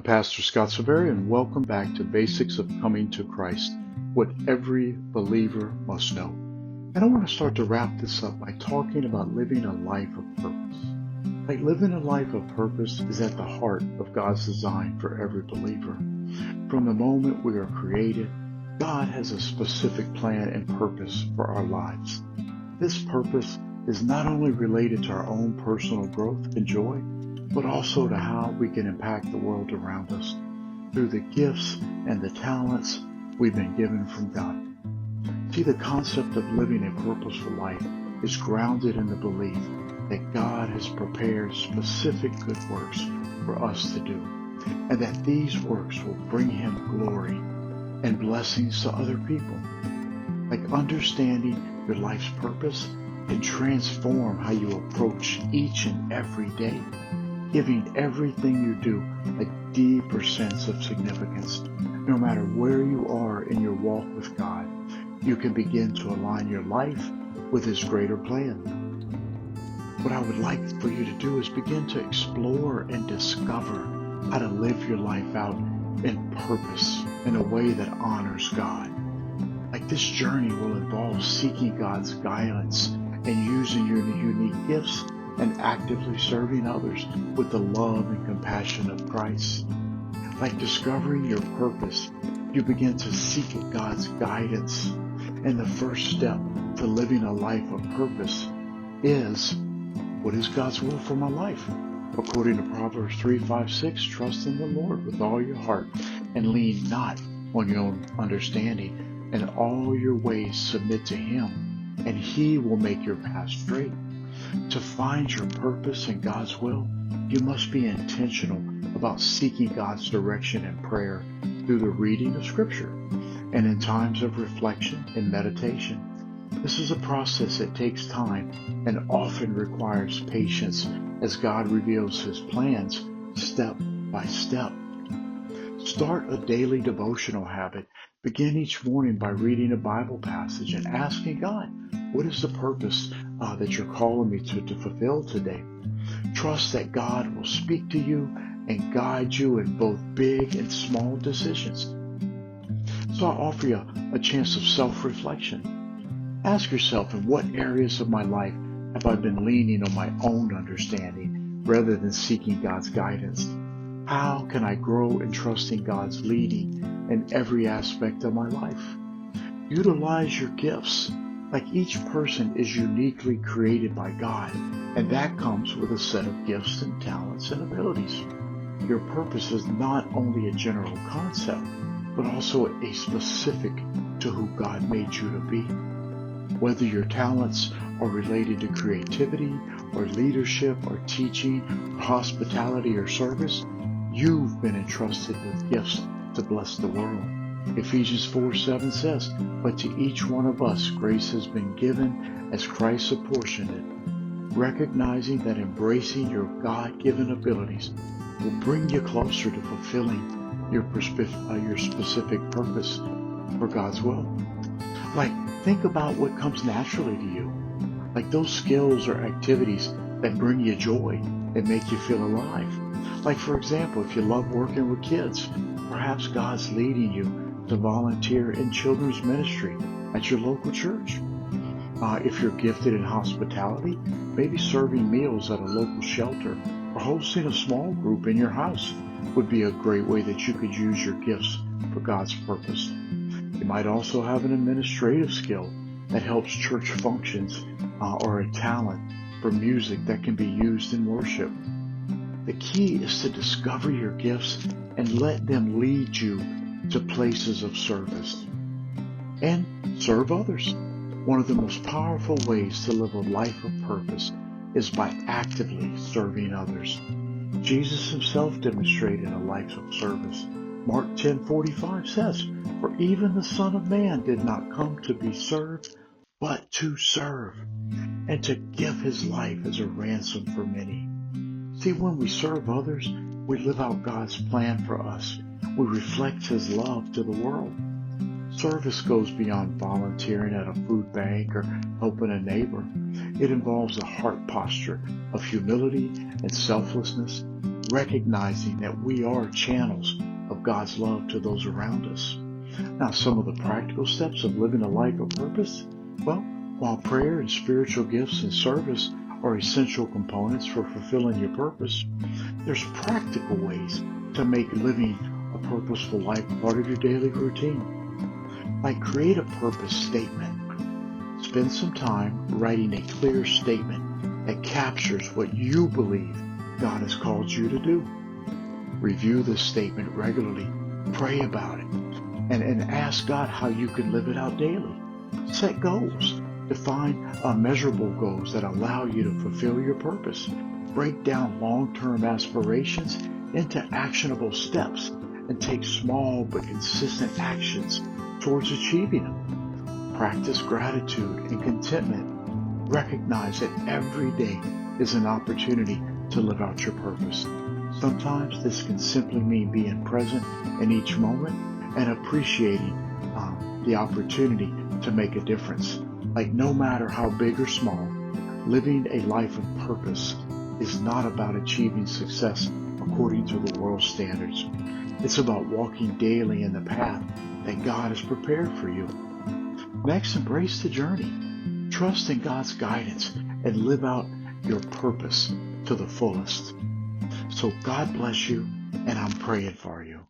Pastor Scott Severi, and welcome back to Basics of Coming to Christ, what every believer must know. And I want to start to wrap this up by talking about living a life of purpose. Like living a life of purpose is at the heart of God's design for every believer. From the moment we are created, God has a specific plan and purpose for our lives. This purpose is not only related to our own personal growth and joy, but also to how we can impact the world around us through the gifts and the talents we've been given from God. See, the concept of living a purposeful life is grounded in the belief that God has prepared specific good works for us to do, and that these works will bring Him glory and blessings to other people. Like understanding your life's purpose can transform how you approach each and every day, giving everything you do a deeper sense of significance. No matter where you are in your walk with God, you can begin to align your life with His greater plan. What I would like for you to do is begin to explore and discover how to live your life out in purpose in a way that honors God. Like this journey will involve seeking God's guidance and using your unique gifts and actively serving others with the love and compassion of Christ. Like discovering your purpose, you begin to seek God's guidance. And the first step to living a life of purpose is, what is God's will for my life? According to Proverbs 3:5-6, trust in the Lord with all your heart and lean not on your own understanding. In all your ways submit to Him, and He will make your path straight. To find your purpose in God's will, you must be intentional about seeking God's direction in prayer through the reading of Scripture and in times of reflection and meditation. This is a process that takes time and often requires patience as God reveals His plans step by step. Start a daily devotional habit. Begin each morning by reading a Bible passage and asking God, what is the purpose that you're calling me to fulfill today? Trust that God will speak to you and guide you in both big and small decisions. So I offer you a chance of self-reflection. Ask yourself, in what areas of my life have I been leaning on my own understanding rather than seeking God's guidance? How can I grow in trusting God's leading in every aspect of my life? Utilize your gifts. Like each person is uniquely created by God, and that comes with a set of gifts and talents and abilities. Your purpose is not only a general concept, but also a specific to who God made you to be. Whether your talents are related to creativity or leadership or teaching or hospitality or service, you've been entrusted with gifts to bless the world. Ephesians 4:7 says, but to each one of us grace has been given as Christ apportioned it. Recognizing that embracing your God-given abilities will bring you closer to fulfilling your specific purpose for God's will. Like, think about what comes naturally to you. Like those skills or activities that bring you joy and make you feel alive. Like, for example, if you love working with kids, perhaps God's leading you to volunteer in children's ministry at your local church. If you're gifted in hospitality, maybe serving meals at a local shelter or hosting a small group in your house would be a great way that you could use your gifts for God's purpose. You might also have an administrative skill that helps church functions or a talent for music that can be used in worship. The key is to discover your gifts and let them lead you to places of service. And serve others. One of the most powerful ways to live a life of purpose is by actively serving others. Jesus Himself demonstrated a life of service. Mark 10:45 says, for even the Son of Man did not come to be served, but to serve, and to give His life as a ransom for many. See, when we serve others, we live out God's plan for us. We reflect His love to the world. Service goes beyond volunteering at a food bank or helping a neighbor. It involves a heart posture of humility and selflessness, recognizing that we are channels of God's love to those around us. Now, some of the practical steps of living a life of purpose, well, while prayer and spiritual gifts and service are essential components for fulfilling your purpose, there's practical ways to make living a purposeful life part of your daily routine. Like, create a purpose statement. Spend some time writing a clear statement that captures what you believe God has called you to do. Review this statement regularly. Pray about it. And ask God how you can live it out daily. Set goals. Define measurable goals that allow you to fulfill your purpose. Break down long-term aspirations into actionable steps and take small but consistent actions towards achieving them. Practice gratitude and contentment. Recognize that every day is an opportunity to live out your purpose. Sometimes this can simply mean being present in each moment and appreciating the opportunity to make a difference. Like, no matter how big or small, living a life of purpose is not about achieving success according to the world's standards. It's about walking daily in the path that God has prepared for you. Next, embrace the journey. Trust in God's guidance and live out your purpose to the fullest. So God bless you, and I'm praying for you.